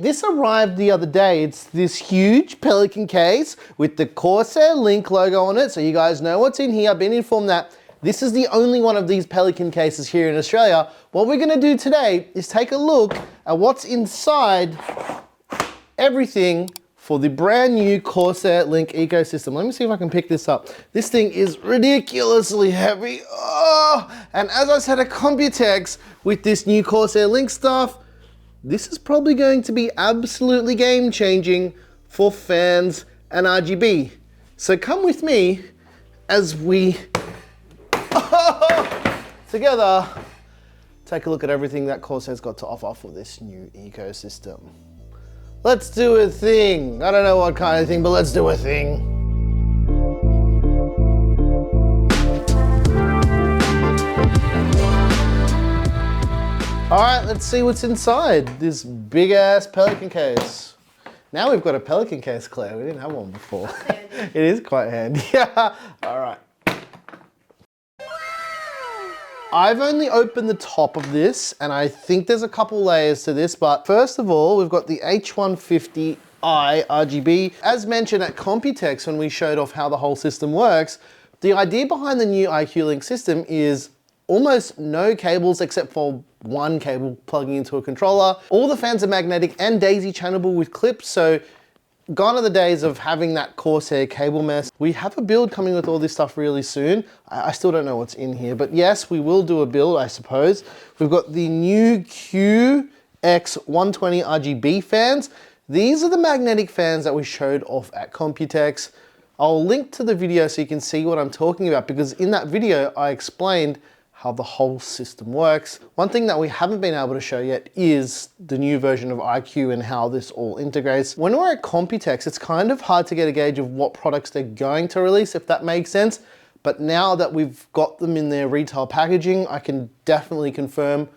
this arrived the other day. It's this huge Pelican case with the Corsair Link logo on it, so you guys know what's in here. I've been informed that this is the only one of these Pelican cases here in Australia. What we're gonna do today is take a look at what's inside everything for the brand new Corsair Link ecosystem. Let me see if I can pick this up. This thing is ridiculously heavy. Oh! And as I said at Computex, with this new Corsair Link stuff, this is probably going to be absolutely game-changing for fans and RGB. So come with me as we together take a look at everything that Corsair's got to offer for this new ecosystem. Let's do a thing. I don't know what kind of thing, but let's do a thing. All right, let's see what's inside this big ass Pelican case. Now we've got a Pelican case, Claire. We didn't have one before. It is quite handy. Yeah. All right. I've only opened the top of this, and I think there's a couple layers to this, but first of all, we've got the H150i RGB. As mentioned at Computex when we showed off how the whole system works, the idea behind the new iCUE Link system is almost no cables except for one cable plugging into a controller. All the fans are magnetic and daisy channelable with clips, so gone are the days of having that Corsair cable mess. We have a build coming with all this stuff really soon. I still don't know what's in here, but yes, we will do a build, I suppose. We've got the new QX120 RGB fans. These are the magnetic fans that we showed off at Computex. I'll link to the video so you can see what I'm talking about, because in that video, I explained how the whole system works. One thing that we haven't been able to show yet is the new version of iCUE and how this all integrates. When we're at Computex, it's kind of hard to get a gauge of what products they're going to release, if that makes sense. But now that we've got them in their retail packaging, I can definitely confirm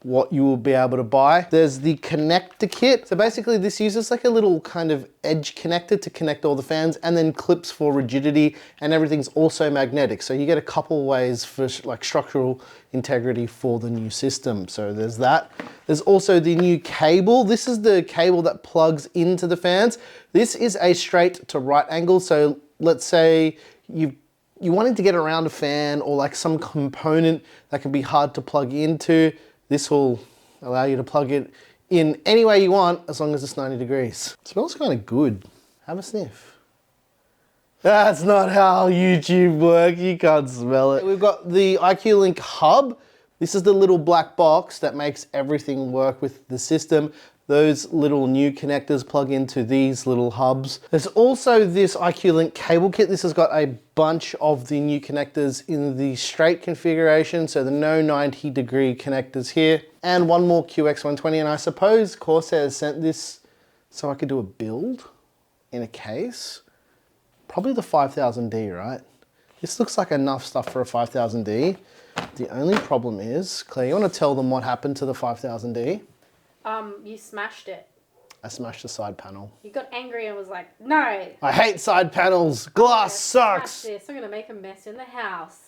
what you will be able to buy. There's the connector kit. So basically this uses like a little kind of edge connector to connect all the fans, and then clips for rigidity, and everything's also magnetic. So you get a couple ways for like structural integrity for the new system. So there's that. There's also the new cable. This is the cable that plugs into the fans. This is a straight to right angle. So let's say you wanted to get around a fan or like some component that can be hard to plug into. This will allow you to plug it in any way you want, as long as it's 90 degrees. It smells kind of good. Have a sniff. That's not how YouTube works. You can't smell it. We've got the iCUE Link hub. This is the little black box that makes everything work with the system. Those little new connectors plug into these little hubs. There's also this iCUE Link cable kit. This has got a bunch of the new connectors in the straight configuration, so the no 90-degree connectors here, and one more QX120, and I suppose Corsair sent this so I could do a build in a case. Probably the 5000D, right? This looks like enough stuff for a 5000D. The only problem is, Claire, you want to tell them what happened to the 5000D? You smashed it. I smashed the side panel. You got angry and was like, no. I hate side panels. Glass sucks. Smash this. I'm going to make a mess in the house.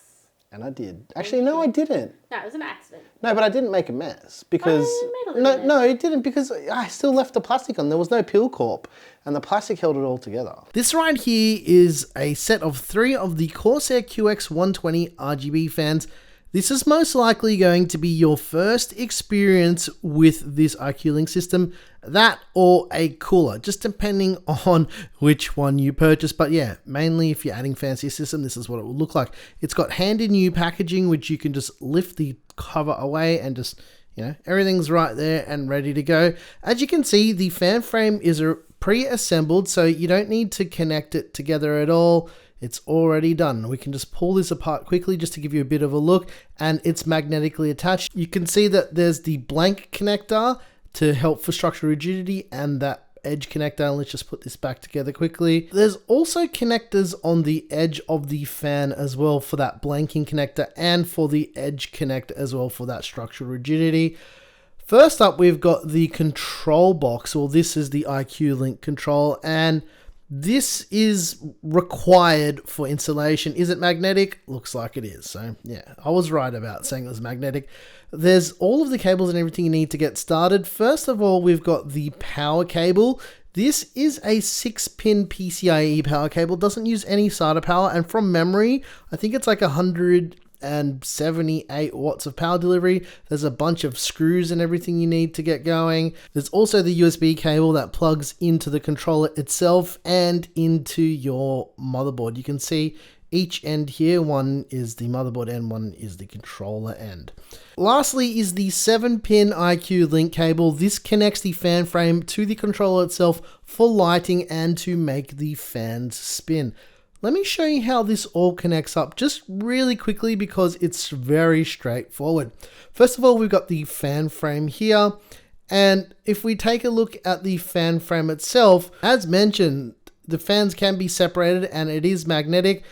And I did. Actually, no, I didn't. No, it was an accident. No, but I didn't make a mess because... No, it didn't, because I still left the plastic on. There was no peel corp, and the plastic held it all together. This right here is a set of 3 of the Corsair QX120 RGB fans. This is most likely going to be your first experience with this iCUE Link system, that or a cooler, just depending on which one you purchase. But yeah, mainly if you're adding fancy system, this is what it will look like. It's got handy new packaging, which you can just lift the cover away and just, you know, everything's right there and ready to go. As you can see, the fan frame is pre-assembled, so you don't need to connect it together at all. It's already done. We can just pull this apart quickly just to give you a bit of a look, and it's magnetically attached. You can see that there's the blank connector to help for structural rigidity and that edge connector. Let's just put this back together quickly. There's also connectors on the edge of the fan as well for that blanking connector, and for the edge connector as well for that structural rigidity. First up, we've got the control box, or this is the iCUE Link control, and This is required for installation. Is it magnetic? Looks like it is. So yeah, I was right about saying it was magnetic. There's all of the cables and everything you need to get started. First of all, we've got the power cable. This is a 6-pin PCIe power cable. Doesn't use any SATA power, and from memory, I think it's like 178 watts of power delivery. There's a bunch of screws and everything you need to get going. There's also the USB cable that plugs into the controller itself and into your motherboard. You can see each end here. One is the motherboard end, one is the controller end. Lastly is the 7-pin iCUE link cable. This connects the fan frame to the controller itself for lighting and to make the fans spin. Let me show you how this all connects up just really quickly because it's very straightforward. First of all, we've got the fan frame here. And if we take a look at the fan frame itself, as mentioned, the fans can be separated and it is magnetic.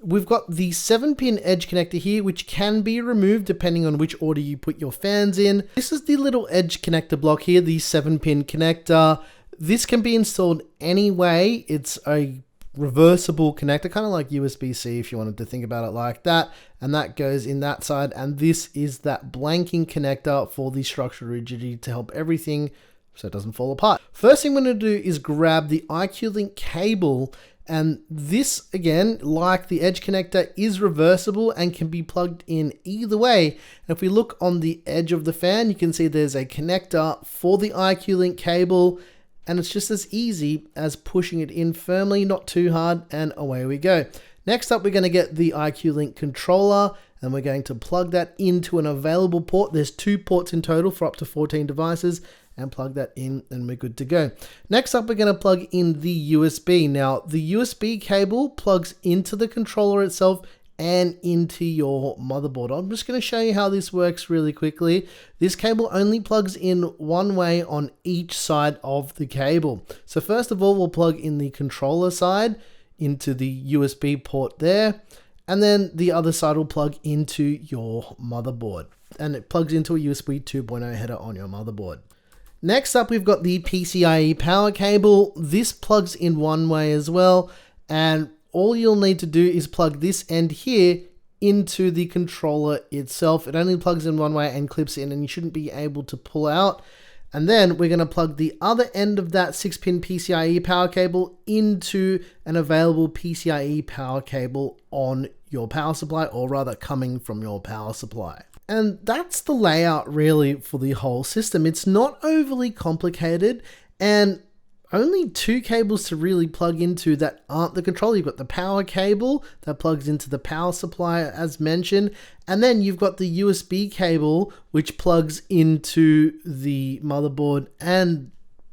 We've got the 7-pin edge connector here, which can be removed depending on which order you put your fans in. This is the little edge connector block here, the 7-pin connector. This can be installed any way. It's a reversible connector, kind of like USB-C if you wanted to think about it like that. And that goes in that side. And this is that blanking connector for the structural rigidity to help everything so it doesn't fall apart. First thing I'm going to do is grab the iCUE link cable. And this, again, like the edge connector, is reversible and can be plugged in either way. And if we look on the edge of the fan, you can see there's a connector for the iCUE link cable. And it's just as easy as pushing it in firmly, not too hard, and away we go. Next up, we're going to get the iCUE link controller, and we're going to plug that into an available port. There's 2 ports in total for up to 14 devices. And plug that in and we're good to go. Next up, we're going to plug in the USB. Now, the USB cable plugs into the controller itself and into your motherboard. I'm just going to show you how this works really quickly. This cable only plugs in one way on each side of the cable. So first of all, we'll plug in the controller side into the USB port there. And then the other side will plug into your motherboard. And it plugs into a USB 2.0 header on your motherboard. Next up, we've got the PCIe power cable. This plugs in one way as well. And all you'll need to do is plug this end here into the controller itself. It only plugs in one way and clips in, and you shouldn't be able to pull out. And then we're going to plug the other end of that 6-pin PCIe power cable into an available PCIe power cable on your power supply, or rather coming from your power supply. And that's the layout really for the whole system. It's not overly complicated, and only 2 cables to really plug into that aren't the controller. You've got the power cable that plugs into the power supply as mentioned, and then you've got the USB cable which plugs into the motherboard. And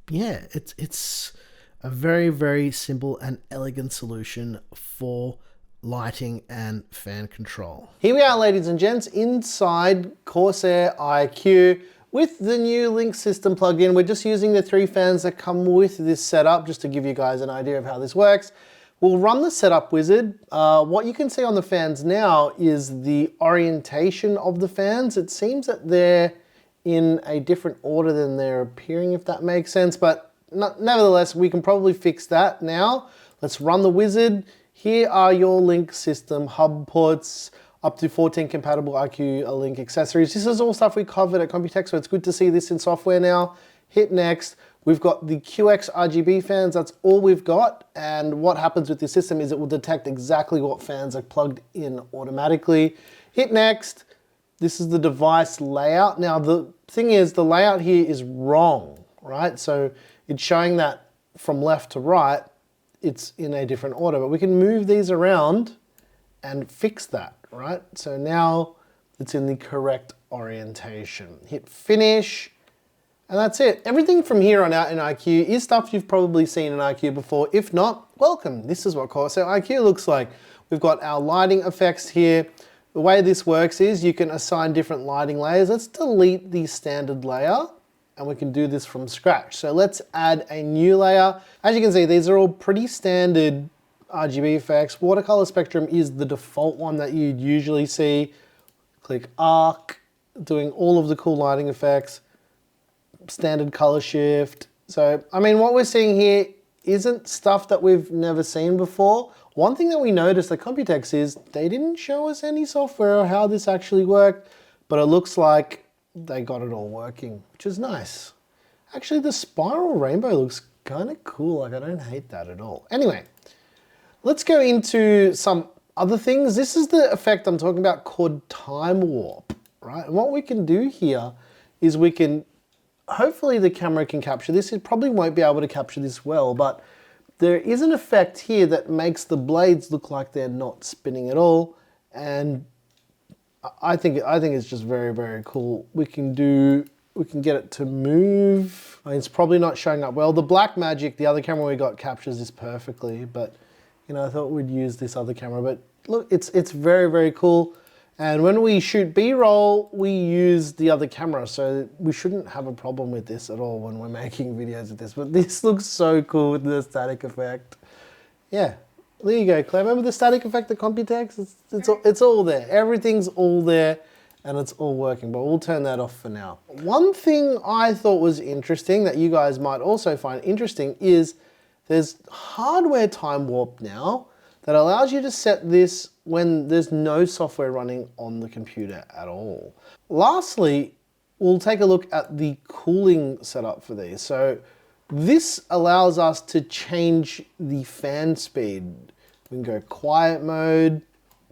yeah, it's a very, very simple and elegant solution for lighting and fan control. Here we are, ladies and gents, inside Corsair iCUE with the new link system plugged in. We're just using the 3 fans that come with this setup just to give you guys an idea of how this works. We'll run the setup wizard. What you can see on the fans now is the orientation of the fans. It seems that they're in a different order than they're appearing, if that makes sense, but nevertheless, we can probably fix that now. Let's run the wizard. Here are your link system hub ports, up to 14 compatible iCUE link accessories. This is all stuff we covered at Computex, so it's good to see this in software now. Hit next. We've got the QX RGB fans. That's all we've got. And what happens with this system is it will detect exactly what fans are plugged in automatically. Hit next. This is the device layout. Now, the thing is, the layout here is wrong, right? So it's showing that from left to right, it's in a different order, but we can move these around and fix that, right? So now it's in the correct orientation. Hit finish, and that's it. Everything from here on out in iCUE is stuff you've probably seen in iCUE before. If not, welcome. This is what Corsair iCUE looks like. We've got our lighting effects here. The way this works is you can assign different lighting layers. Let's delete the standard layer, and we can do this from scratch. So let's add a new layer. As you can see, these are all pretty standard RGB effects. Watercolor spectrum is the default one that you'd usually see. Click arc, doing all of the cool lighting effects. Standard color shift. So, I mean, what we're seeing here isn't stuff that we've never seen before. One thing that we noticed at Computex is they didn't show us any software or how this actually worked, but it looks like they got it all working, which is nice. Actually, the spiral rainbow looks kind of cool. Like, I don't hate that at all. Anyway, let's go into some other things. This is the effect I'm talking about called time warp, right? And what we can do here is we can, hopefully the camera can capture this. It probably won't be able to capture this well, but there is an effect here that makes the blades look like they're not spinning at all. And I think it's just very, very cool. We can get it to move. I mean, it's probably not showing up well. The Blackmagic, the other camera we got, captures this perfectly, but you know, I thought we'd use this other camera. But look, it's very, very cool. And when we shoot B-roll, we use the other camera, so we shouldn't have a problem with this at all when we're making videos of this. But this looks so cool with the static effect. Yeah. There you go, Claire. Remember the static effect at Computex? It's all there. Everything's all there and it's all working, but we'll turn that off for now. One thing I thought was interesting that you guys might also find interesting is there's hardware time warp now that allows you to set this when there's no software running on the computer at all. Lastly, we'll take a look at the cooling setup for these. So this allows us to change the fan speed. We can go quiet mode,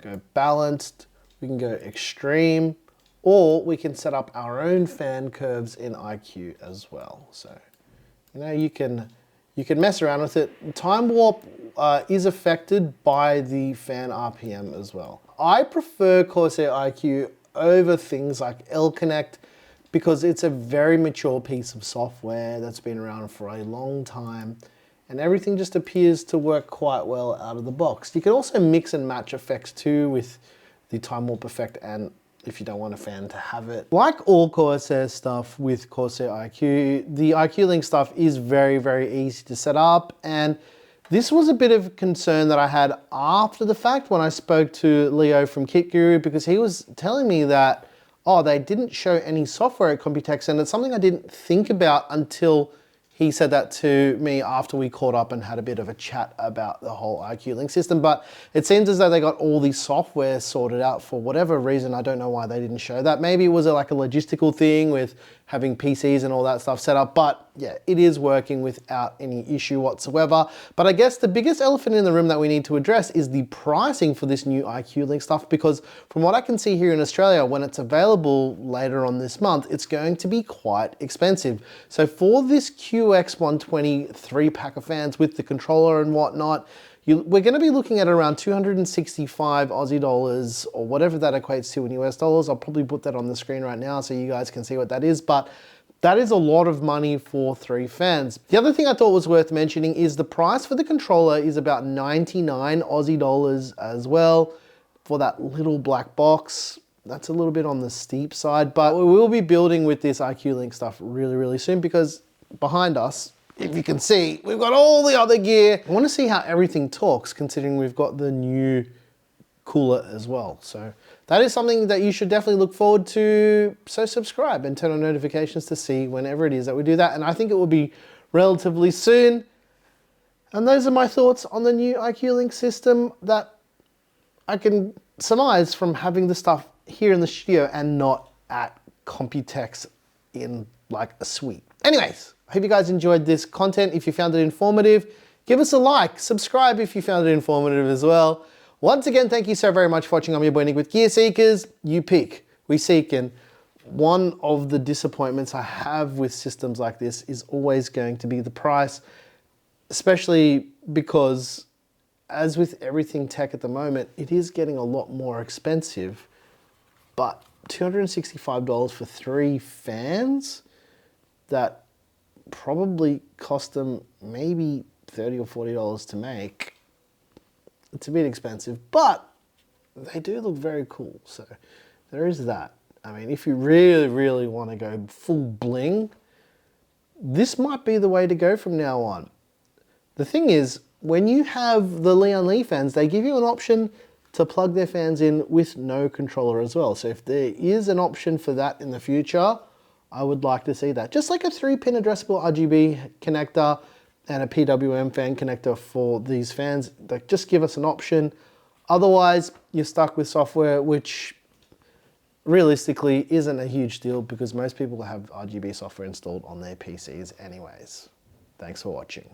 go balanced, we can go extreme, or we can set up our own fan curves in iCUE as well. So, you know, you can mess around with it. Time warp is affected by the fan RPM as well. I prefer Corsair iCUE over things like L-Connect because it's a very mature piece of software that's been around for a long time, and everything just appears to work quite well out of the box. You can also mix and match effects too with the time warp effect, and if you don't want a fan to have it. Like all Corsair stuff with Corsair iCUE, the iCUE Link stuff is very, very easy to set up, and this was a bit of a concern that I had after the fact when I spoke to Leo from Kit Guru, because he was telling me that, oh, they didn't show any software at Computex, and it's something I didn't think about until he said that to me after we caught up and had a bit of a chat about the whole iCUE Link system. But it seems as though they got all the software sorted out for whatever reason. I don't know why they didn't show that. Maybe it was like a logistical thing with having PCs and all that stuff set up. But yeah, it is working without any issue whatsoever. But I guess the biggest elephant in the room that we need to address is the pricing for this new iCUE Link stuff, because from what I can see here in Australia, when it's available later on this month, it's going to be quite expensive. So for this QX120 3-pack of fans with the controller and whatnot, we're going to be looking at around 265 Aussie dollars, or whatever that equates to in US dollars. I'll probably put that on the screen right now so you guys can see what that is, but that is a lot of money for 3 fans. The other thing I thought was worth mentioning is the price for the controller is about 99 Aussie dollars as well for that little black box. That's a little bit on the steep side, but we will be building with this iCUE Link stuff really, really soon, because behind us, if you can see, we've got all the other gear. I want to see how everything talks, considering we've got the new cooler as well. So that is something that you should definitely look forward to. So subscribe and turn on notifications to see whenever it is that we do that. And I think it will be relatively soon. And those are my thoughts on the new iCUE Link system that I can surmise from having the stuff here in the studio and not at Computex in like a suite. Anyways, I hope you guys enjoyed this content. If you found it informative, give us a like, subscribe if you found it informative as well. Once again, thank you so very much for watching. I'm your boy Nick with Gear Seekers. You pick, we seek, and one of the disappointments I have with systems like this is always going to be the price, especially because as with everything tech at the moment, it is getting a lot more expensive, but $265 for 3 fans that probably cost them maybe $30 or $40 to make. It's a bit expensive, but they do look very cool. So there is that. I mean, if you really, really want to go full bling, this might be the way to go from now on. The thing is, when you have the Leon Lee fans, they give you an option to plug their fans in with no controller as well. So if there is an option for that in the future, I would like to see that. Just like a 3-pin addressable RGB connector and a PWM fan connector for these fans, like, just give us an option. Otherwise, you're stuck with software, which realistically isn't a huge deal because most people have RGB software installed on their PCs anyways. Thanks for watching.